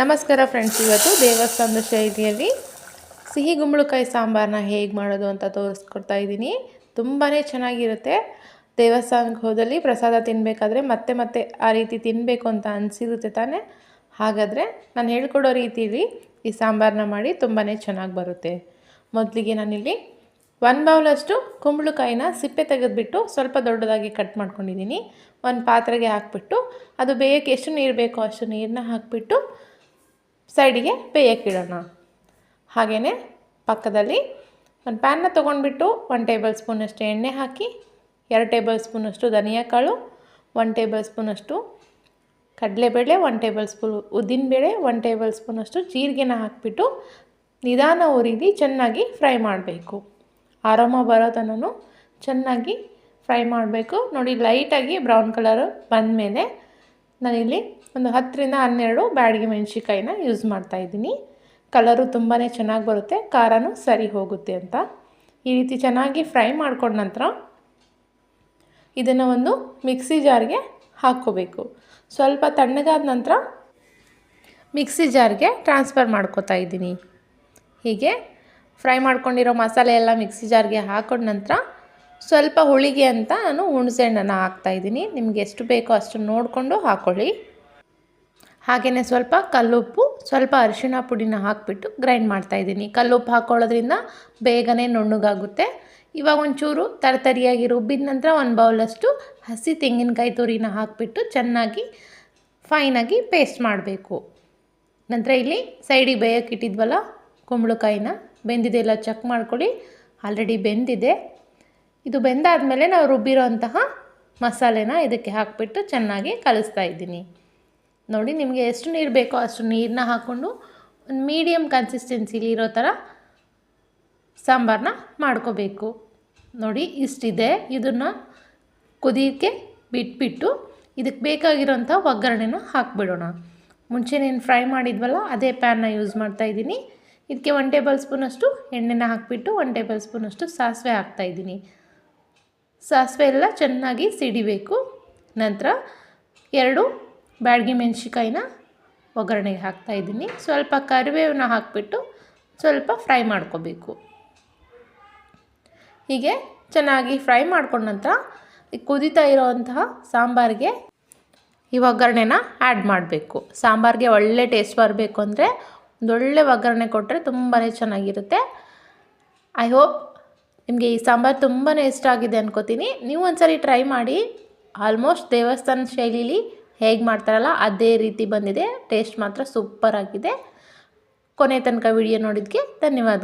ನಮಸ್ಕಾರ ಫ್ರೆಂಡ್ಸ್, ಇವತ್ತು ದೇವಸ್ಥಾನದ ಶೈಲಿಯಲ್ಲಿ ಸಿಹಿ ಗುಂಬಳಕಾಯಿ ಸಾಂಬಾರನ್ನ ಹೇಗೆ ಮಾಡೋದು ಅಂತ ತೋರಿಸ್ಕೊಡ್ತಾ ಇದ್ದೀನಿ. ತುಂಬಾ ಚೆನ್ನಾಗಿರುತ್ತೆ. ದೇವಸ್ಥಾನಕ್ಕೆ ಹೋದಲ್ಲಿ ಪ್ರಸಾದ ತಿನ್ನಬೇಕಾದ್ರೆ ಮತ್ತೆ ಮತ್ತೆ ಆ ರೀತಿ ತಿನ್ನಬೇಕು ಅಂತ ಅನಿಸಿರುತ್ತೆ ತಾನೇ. ಹಾಗಾದರೆ ನಾನು ಹೇಳ್ಕೊಡೋ ರೀತಿಯಲ್ಲಿ ಈ ಸಾಂಬಾರನ್ನ ಮಾಡಿ ತುಂಬಾ ಚೆನ್ನಾಗಿ ಬರುತ್ತೆ. ಮೊದಲಿಗೆ ನಾನಿಲ್ಲಿ 1 ಬೌಲಷ್ಟು ಕುಂಬಳಕಾಯಿನ ಸಿಪ್ಪೆ ತೆಗೆದುಬಿಟ್ಟು ಸ್ವಲ್ಪ ದೊಡ್ಡದಾಗಿ ಕಟ್ ಮಾಡ್ಕೊಂಡಿದ್ದೀನಿ. ಒಂದು ಪಾತ್ರೆಗೆ ಹಾಕಿಬಿಟ್ಟು ಅದು ಬೇಯೋಕ್ಕೆ ಎಷ್ಟು ನೀರು ಬೇಕೋ ಅಷ್ಟು ನೀರನ್ನ ಹಾಕಿಬಿಟ್ಟು ಸೈಡಿಗೆ ಬೇಯಕ್ಕಿಡೋಣ. ಹಾಗೆಯೇ ಪಕ್ಕದಲ್ಲಿ ಒಂದು ಪ್ಯಾನ್ನ ತೊಗೊಂಡ್ಬಿಟ್ಟು 1 ಟೇಬಲ್ ಸ್ಪೂನಷ್ಟು ಎಣ್ಣೆ ಹಾಕಿ 2 ಟೇಬಲ್ ಸ್ಪೂನಷ್ಟು ಧನಿಯಾ ಕಾಳು, 1 ಟೇಬಲ್ ಸ್ಪೂನಷ್ಟು ಕಡಲೆಬೇಳೆ, 1 ಟೇಬಲ್ ಸ್ಪೂನ್ ಉದ್ದಿನಬೇಳೆ, 1 ಟೇಬಲ್ ಸ್ಪೂನಷ್ಟು ಜೀರಿಗೆನ ಹಾಕಿಬಿಟ್ಟು ನಿಧಾನ ಉರಿಲಿ ಚೆನ್ನಾಗಿ ಫ್ರೈ ಮಾಡಬೇಕು. ಆರೋಮ ಬರೋ ತನಕ ಚೆನ್ನಾಗಿ ಫ್ರೈ ಮಾಡಬೇಕು. ನೋಡಿ, ಲೈಟಾಗಿ ಬ್ರೌನ್ ಕಲರು ಬಂದಮೇಲೆ ನಾನಿಲ್ಲಿ ಒಂದು 10ರಿಂದ 12 ಬ್ಯಾಡಗಿ ಮೆಣಸಿನ್ಕಾಯಿನ ಯೂಸ್ ಮಾಡ್ತಾಯಿದ್ದೀನಿ. ಕಲರು ತುಂಬಾ ಚೆನ್ನಾಗಿ ಬರುತ್ತೆ, ಖಾರನೂ ಸರಿ ಹೋಗುತ್ತೆ ಅಂತ. ಈ ರೀತಿ ಚೆನ್ನಾಗಿ ಫ್ರೈ ಮಾಡ್ಕೊಂಡ ನಂತರ ಇದನ್ನು ಒಂದು ಮಿಕ್ಸಿ ಜಾರ್ಗೆ ಹಾಕ್ಕೋಬೇಕು. ಸ್ವಲ್ಪ ತಣ್ಣಗಾದ ನಂತರ ಮಿಕ್ಸಿ ಜಾರ್ಗೆ ಟ್ರಾನ್ಸ್ಫರ್ ಮಾಡ್ಕೋತಾ ಇದ್ದೀನಿ. ಹೀಗೆ ಫ್ರೈ ಮಾಡ್ಕೊಂಡಿರೋ ಮಸಾಲೆ ಎಲ್ಲ ಮಿಕ್ಸಿ ಜಾರ್ಗೆ ಹಾಕೊಂಡ ನಂತರ ಸ್ವಲ್ಪ ಹುಳಿಗೆ ಅಂತ ನಾನು ಹುಣಸೆಹಣ್ಣನ್ನು ಹಾಕ್ತಾಯಿದ್ದೀನಿ. ನಿಮಗೆ ಎಷ್ಟು ಬೇಕೋ ಅಷ್ಟು ನೋಡಿಕೊಂಡು ಹಾಕ್ಕೊಳ್ಳಿ. ಹಾಗೆಯೇ ಸ್ವಲ್ಪ ಕಲ್ಲುಪ್ಪು, ಸ್ವಲ್ಪ ಅರಿಶಿಣ ಪುಡಿನ ಹಾಕಿಬಿಟ್ಟು ಗ್ರೈಂಡ್ ಮಾಡ್ತಾಯಿದ್ದೀನಿ. ಕಲ್ಲುಪ್ಪು ಹಾಕ್ಕೊಳ್ಳೋದ್ರಿಂದ ಬೇಗನೆ ನುಣ್ಣಗಾಗುತ್ತೆ. ಇವಾಗ ಒಂಚೂರು ತರಿತರಿಯಾಗಿ ರುಬ್ಬಿದ ನಂತರ 1 ಬೌಲಷ್ಟು ಹಸಿ ತೆಂಗಿನಕಾಯಿ ತುರಿನ ಹಾಕಿಬಿಟ್ಟು ಚೆನ್ನಾಗಿ ಫೈನಾಗಿ ಪೇಸ್ಟ್ ಮಾಡಬೇಕು. ನಂತರ ಇಲ್ಲಿ ಸೈಡಿಗೆ ಬೇಯೋಕ್ಕೆ ಇಟ್ಟಿದ್ವಲ್ಲ ಕುಂಬಳಕಾಯಿನ, ಬೆಂದಿದೆ ಎಲ್ಲ ಚೆಕ್ ಮಾಡ್ಕೊಳ್ಳಿ. ಆಲ್ರೆಡಿ ಬೆಂದಿದೆ. ಇದು ಬೆಂದಾದಮೇಲೆ ನಾವು ರುಬ್ಬಿರೋ ಅಂತಹ ಮಸಾಲೆನ ಇದಕ್ಕೆ ಹಾಕಿಬಿಟ್ಟು ಚೆನ್ನಾಗಿ ಕಲಿಸ್ತಾ ಇದ್ದೀನಿ. ನೋಡಿ, ನಿಮಗೆ ಎಷ್ಟು ನೀರು ಬೇಕೋ ಅಷ್ಟು ನೀರನ್ನ ಹಾಕ್ಕೊಂಡು ಒಂದು ಮೀಡಿಯಮ್ ಕನ್ಸಿಸ್ಟೆನ್ಸಿಲಿ ಇರೋ ಥರ ಸಾಂಬಾರನ್ನ ಮಾಡ್ಕೋಬೇಕು. ನೋಡಿ, ಇಷ್ಟಿದೆ. ಇದನ್ನು ಕುದಿಯೋಕ್ಕೆ ಬಿಟ್ಬಿಟ್ಟು ಇದಕ್ಕೆ ಬೇಕಾಗಿರೋಂಥ ಒಗ್ಗರಣೆನ ಹಾಕಿಬಿಡೋಣ. ಮುಂಚೆನೇನು ಫ್ರೈ ಮಾಡಿದ್ವಲ್ಲ ಅದೇ ಪ್ಯಾನ್ನ ಯೂಸ್ ಮಾಡ್ತಾಯಿದ್ದೀನಿ. ಇದಕ್ಕೆ 1 ಟೇಬಲ್ ಸ್ಪೂನಷ್ಟು ಎಣ್ಣೆನ ಹಾಕಿಬಿಟ್ಟು 1 ಟೇಬಲ್ ಸ್ಪೂನಷ್ಟು ಸಾಸಿವೆ ಹಾಕ್ತಾಯಿದ್ದೀನಿ. ಸಾಸಿವೆ ಎಲ್ಲ ಚೆನ್ನಾಗಿ ಸಿಡಿಬೇಕು. ನಂತರ 2 ಬ್ಯಾಡಗಿ ಮೆಣಸಿನ್ಕಾಯಿನ ಒಗ್ಗರಣೆಗೆ ಹಾಕ್ತಾಯಿದ್ದೀನಿ. ಸ್ವಲ್ಪ ಕರಿಬೇವನ್ನ ಹಾಕಿಬಿಟ್ಟು ಸ್ವಲ್ಪ ಫ್ರೈ ಮಾಡ್ಕೋಬೇಕು. ಹೀಗೆ ಚೆನ್ನಾಗಿ ಫ್ರೈ ಮಾಡ್ಕೊಂಡ ನಂತರ ಕುದೀತಾ ಇರೋವಂತಹ ಸಾಂಬಾರಿಗೆ ಈ ಒಗ್ಗರಣೆನ ಆ್ಯಡ್ ಮಾಡಬೇಕು. ಸಾಂಬಾರಿಗೆ ಒಳ್ಳೆ ಟೇಸ್ಟ್ ಬರಬೇಕು ಅಂದರೆ ಒಂದೊಳ್ಳೆ ಒಗ್ಗರಣೆ ಕೊಟ್ಟರೆ ತುಂಬಾ ಚೆನ್ನಾಗಿರುತ್ತೆ. ಐ ಹೋಪ್ ನಿಮಗೆ ಈ ಸಾಂಬಾರು ತುಂಬಾ ಇಷ್ಟ ಆಗಿದೆ ಅನ್ಕೋತೀನಿ. ನೀವು ಒಂದ್ಸರಿ ಟ್ರೈ ಮಾಡಿ. ಆಲ್ಮೋಸ್ಟ್ ದೇವಸ್ಥಾನ ಶೈಲಿಲಿ ಹೇಗೆ ಮಾಡ್ತಾರಲ್ಲ ಅದೇ ರೀತಿ ಬಂದಿದೆ. ಟೇಸ್ಟ್ ಮಾತ್ರ ಸೂಪರ್ ಆಗಿದೆ. ಕೊನೆ ತನಕ ವಿಡಿಯೋ ನೋಡಿದ್ದಕ್ಕೆ ಧನ್ಯವಾದ.